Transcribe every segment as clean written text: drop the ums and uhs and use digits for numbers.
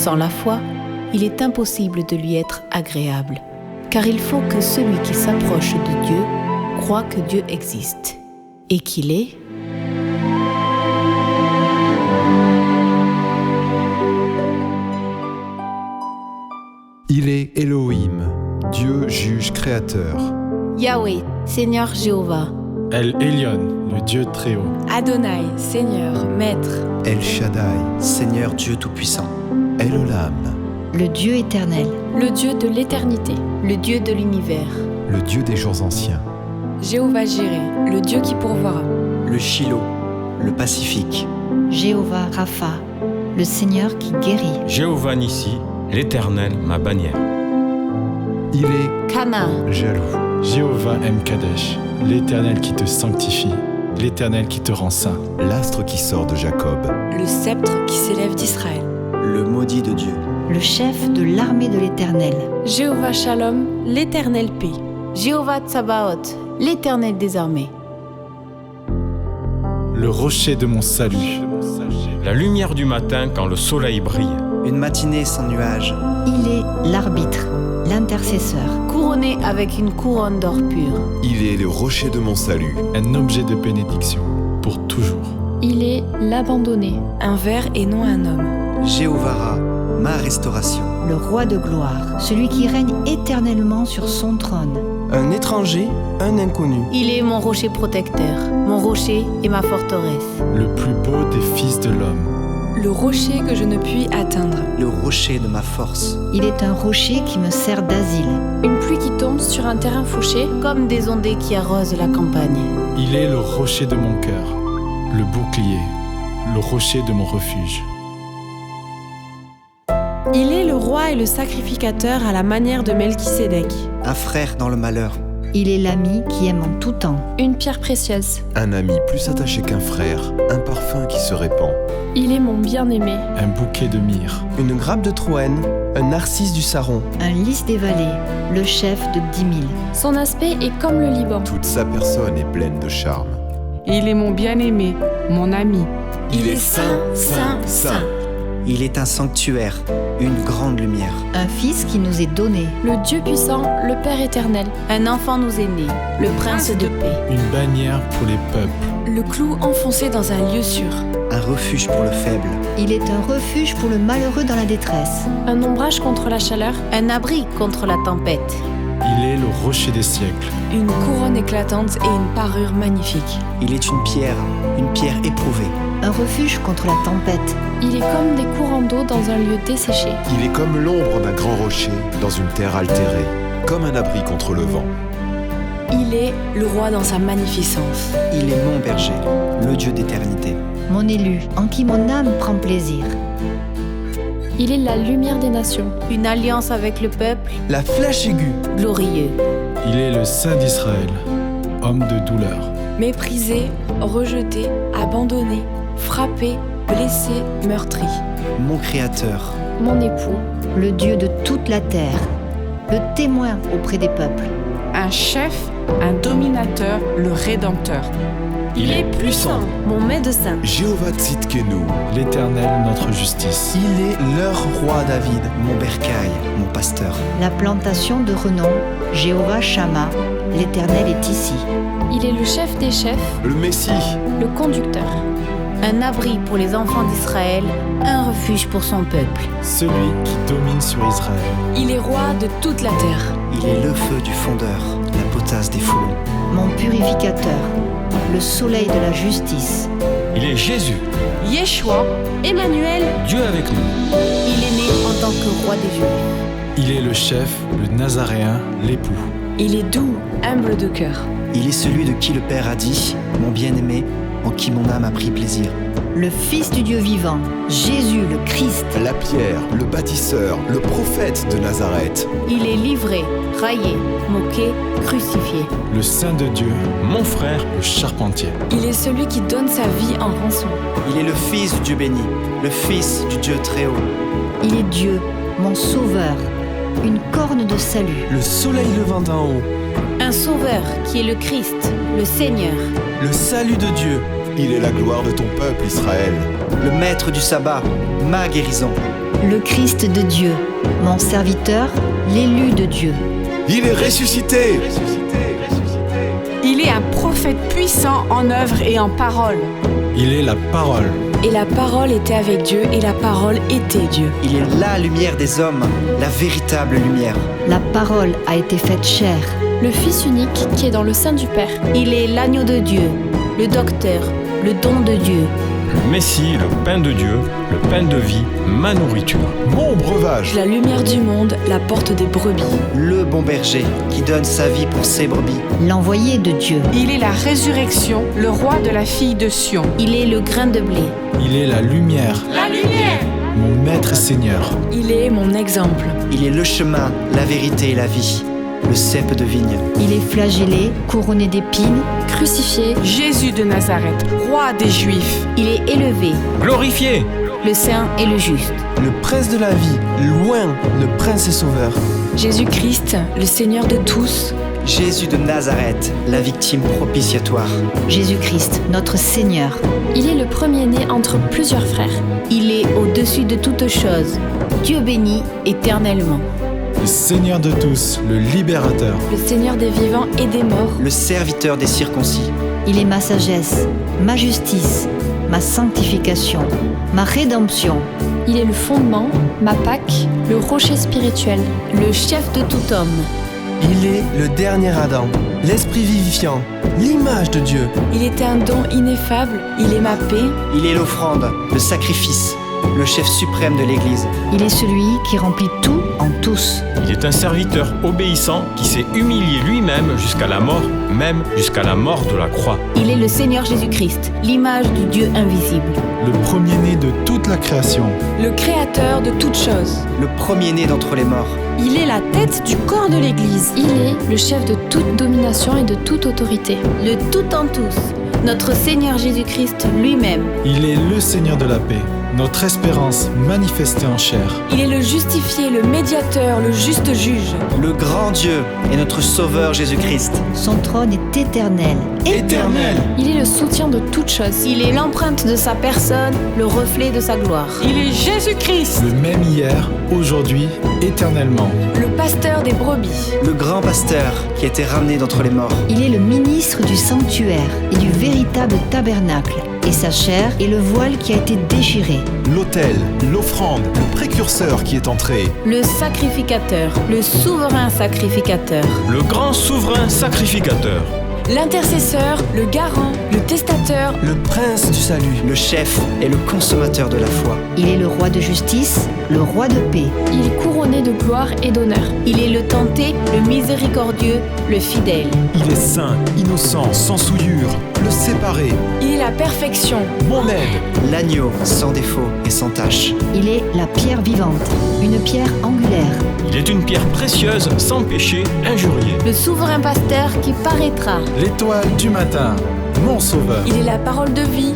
Sans la foi, il est impossible de lui être agréable, car il faut que celui qui s'approche de Dieu croit que Dieu existe et qu'il est Il est Elohim, Dieu juge créateur. Yahweh, Seigneur Jéhovah. El Elyon, le Dieu très haut. Adonai, Seigneur, Maître. El Shaddai, Seigneur Dieu Tout-Puissant. El Olam, le Dieu éternel, Le Dieu de l'éternité. Le Dieu de l'univers. le Dieu des jours anciens. Jéhovah Jireh, le Dieu qui pourvoira. Le Shiloh, le Pacifique. Jéhovah Rapha, le Seigneur qui guérit, Jéhovah Nissi, l'Éternel, ma bannière. Il est Cana, jaloux, Jéhovah Mkadesh, l'Éternel qui te sanctifie, l'Éternel qui te rend saint. l'astre qui sort de Jacob. Le sceptre qui s'élève d'Israël. Le maudit de Dieu. le chef de l'armée de l'Éternel, Jéhovah Shalom, l'éternel paix. Jéhovah Tsabaoth, l'Éternel des armées. Le rocher de mon salut. La lumière du matin quand le soleil brille. Une matinée sans nuages. il est l'arbitre, l'intercesseur, Couronné avec une couronne d'or pur. Il est le rocher de mon salut. Un objet de bénédiction pour toujours. Il est l'abandonné, un ver et non un homme. Jéhovah Ra, ma restauration. le roi de gloire, celui qui règne éternellement sur son trône, Un étranger, un inconnu. Il est mon rocher protecteur, mon rocher et ma forteresse. Le plus beau des fils de l'homme. Le rocher que je ne puis atteindre. Le rocher de ma force. il est un rocher qui me sert d'asile, Une pluie qui tombe sur un terrain fauché. Comme des ondées qui arrosent la campagne. Il est le rocher de mon cœur, le bouclier, le rocher de mon refuge. Il est le roi et le sacrificateur à la manière de Melchisédek. Un frère dans le malheur. il est l'ami qui aime en tout temps, Une pierre précieuse. Un ami plus attaché qu'un frère, un parfum qui se répand. Il est mon bien-aimé. Un bouquet de myrrhe. Une grappe de Troène, un narcisse du Saron. un lys des vallées, le chef de 10 000, Son aspect est comme le Liban. Toute sa personne est pleine de charme. Il est mon bien-aimé, mon ami. Il est saint, saint, saint. Il est un sanctuaire, une grande lumière. un fils qui nous est donné, Le Dieu puissant, le Père éternel. Un enfant nous est né, le prince de paix. Une bannière pour les peuples. Le clou enfoncé dans un lieu sûr. Un refuge pour le faible. il est un refuge pour le malheureux dans la détresse, Un ombrage contre la chaleur. Un abri contre la tempête. Il est le rocher des siècles. Une couronne éclatante et une parure magnifique. Il est une pierre éprouvée. un refuge contre la tempête, Il est comme des courants d'eau dans un lieu desséché. Il est comme l'ombre d'un grand rocher dans une terre altérée, comme un abri contre le vent. Il est le roi dans sa magnificence. Il est mon berger, le Dieu d'éternité. mon élu, en qui mon âme prend plaisir, Il est la lumière des nations. Une alliance avec le peuple, La flèche aiguë. glorieux. Il est le Saint d'Israël, homme de douleur. Méprisé, rejeté, abandonné, frappé, blessé, meurtri. Mon créateur. Mon époux. le Dieu de toute la terre, le témoin auprès des peuples, Un chef, un dominateur, le rédempteur. Il est puissant. Mon médecin. Jéhovah Tzidkenu, L'Éternel, notre justice. Il est leur roi David. Mon bercail, mon pasteur. la plantation de renom, Jéhovah Shammah, l'Éternel est ici, Il est le chef des chefs, le Messie, le conducteur. Un abri pour les enfants d'Israël, un refuge pour son peuple. Celui qui domine sur Israël. Il est roi de toute la terre. Il est le feu du fondeur, la potasse des foulons. mon purificateur, le soleil de la justice, Il est Jésus, Yeshua, Emmanuel. Dieu avec nous. Il est né en tant que roi des Juifs. Il est le chef, le Nazaréen, l'époux. Il est doux, humble de cœur. Il est celui de qui le Père a dit, mon bien-aimé, en qui mon âme a pris plaisir. le Fils du Dieu vivant, Jésus le Christ, la pierre, le bâtisseur, le prophète de Nazareth. Il est livré, raillé, moqué, crucifié. Le Saint de Dieu, Mon frère, le charpentier. Il est celui qui donne sa vie en rançon. Il est le Fils du Dieu béni, le Fils du Dieu très haut. il est Dieu, mon sauveur, une corne de salut, Le soleil levant d'en haut. Un sauveur qui est le Christ, le Seigneur. Le salut de Dieu. Il est la gloire de ton peuple, Israël. le maître du sabbat, ma guérison. Le Christ de Dieu, mon serviteur, l'élu de Dieu. Il est ressuscité. Il est un prophète puissant en œuvre et en parole. Il est la parole. Et la parole était avec Dieu, et la parole était Dieu. Il est la lumière des hommes, la véritable lumière. La parole a été faite chair. Le Fils unique qui est dans le sein du Père. Il est l'agneau de Dieu, le docteur, le don de Dieu. Le Messie, le pain de Dieu, le pain de vie, ma nourriture. Mon breuvage. La lumière du monde, la porte des brebis. Le bon berger qui donne sa vie pour ses brebis. L'envoyé de Dieu. Il est la résurrection, le roi de la fille de Sion. Il est le grain de blé. Il est la lumière. La lumière! Mon maître et Seigneur. Il est mon exemple. Il est le chemin, la vérité et la vie. Le cep de vigne. Il est flagellé, couronné d'épines. Crucifié. Jésus de Nazareth, roi des Juifs. Il est élevé, Glorifié. le saint et le juste. Le prince de la vie, loin, le prince et sauveur. Jésus-Christ, le Seigneur de tous. Jésus de Nazareth, la victime propitiatoire. Jésus-Christ, notre Seigneur. Il est le premier-né entre plusieurs frères. Il est au-dessus de toutes choses. Dieu béni éternellement. Le Seigneur de tous, le libérateur. Le Seigneur des vivants et des morts. Le serviteur des circoncis. Il est ma sagesse, ma justice, ma sanctification, ma rédemption. Il est le fondement, ma Pâque, le rocher spirituel. Le chef de tout homme. Il est le dernier Adam, l'esprit vivifiant, l'image de Dieu. Il était un don ineffable. Il est ma paix. Il est l'offrande, le sacrifice, le chef suprême de l'Église. Il est celui qui remplit tout en tous. Il est un serviteur obéissant qui s'est humilié lui-même jusqu'à la mort, même jusqu'à la mort de la croix. Il est le Seigneur Jésus-Christ, l'image du Dieu invisible. Le premier-né de toute la création. Le créateur de toutes choses. Le premier-né d'entre les morts. Il est la tête du corps de l'Église. Il est le chef de toute domination et de toute autorité. Le tout en tous, notre Seigneur Jésus-Christ lui-même. Il est le Seigneur de la paix, notre espérance manifestée en chair. Il est le justifié, le médiateur, le juste juge. Le grand Dieu et notre Sauveur Jésus-Christ. Son trône est éternel. Éternel. Il est le soutien de toutes choses. Il est l'empreinte de sa personne, le reflet de sa gloire. Il est Jésus-Christ. Le même hier, aujourd'hui, éternellement. Le pasteur des brebis. Le grand pasteur qui a été ramené d'entre les morts. Il est le ministre du sanctuaire et du véritable tabernacle. Et sa chair est le voile qui a été déchiré. L'autel, l'offrande, le précurseur qui est entré. Le sacrificateur, le souverain sacrificateur. Le grand souverain sacrificateur. L'intercesseur, le garant, le testateur. Le prince du salut. Le chef et le consommateur de la foi. Il est le roi de justice, le roi de paix. Il est couronné de gloire et d'honneur. Il est le tenté, le miséricordieux, le fidèle. Il est saint, innocent, sans souillure, le séparé, Il est la perfection. mon aide. L'agneau sans défaut et sans tache. Il est la pierre vivante, une pierre angulaire. Il est une pierre précieuse, sans péché, injurié. Le souverain pasteur qui paraîtra. L'étoile du matin, mon sauveur. Il est la parole de vie.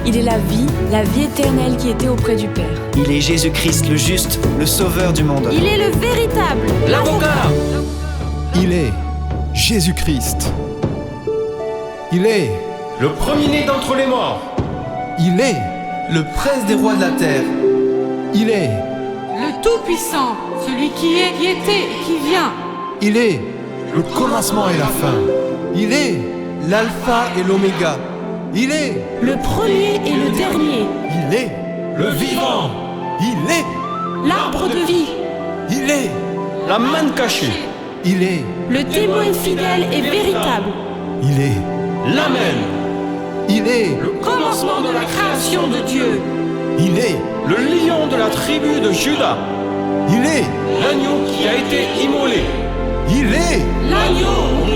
Il est la vie éternelle qui était auprès du Père. Il est Jésus-Christ le juste, le Sauveur du monde. Il est le véritable. L'avocat. Il est Jésus-Christ. Il est, Le premier-né d'entre les morts. il est, Le prince des rois de la terre. il est, Le Tout-Puissant, celui qui est, qui était et qui vient. il est le commencement et la fin. Il est, L'alpha et l'oméga. il est, Le premier et le dernier. il est, Le vivant. il est, L'arbre de vie. il est, La manne cachée. il est, Le témoin fidèle et véritable. il est, L'Amen. il est, Le commencement de la création de Dieu. il est, Le lion de la tribu de Juda. il est, L'agneau qui a été immolé. il est, L'agneau au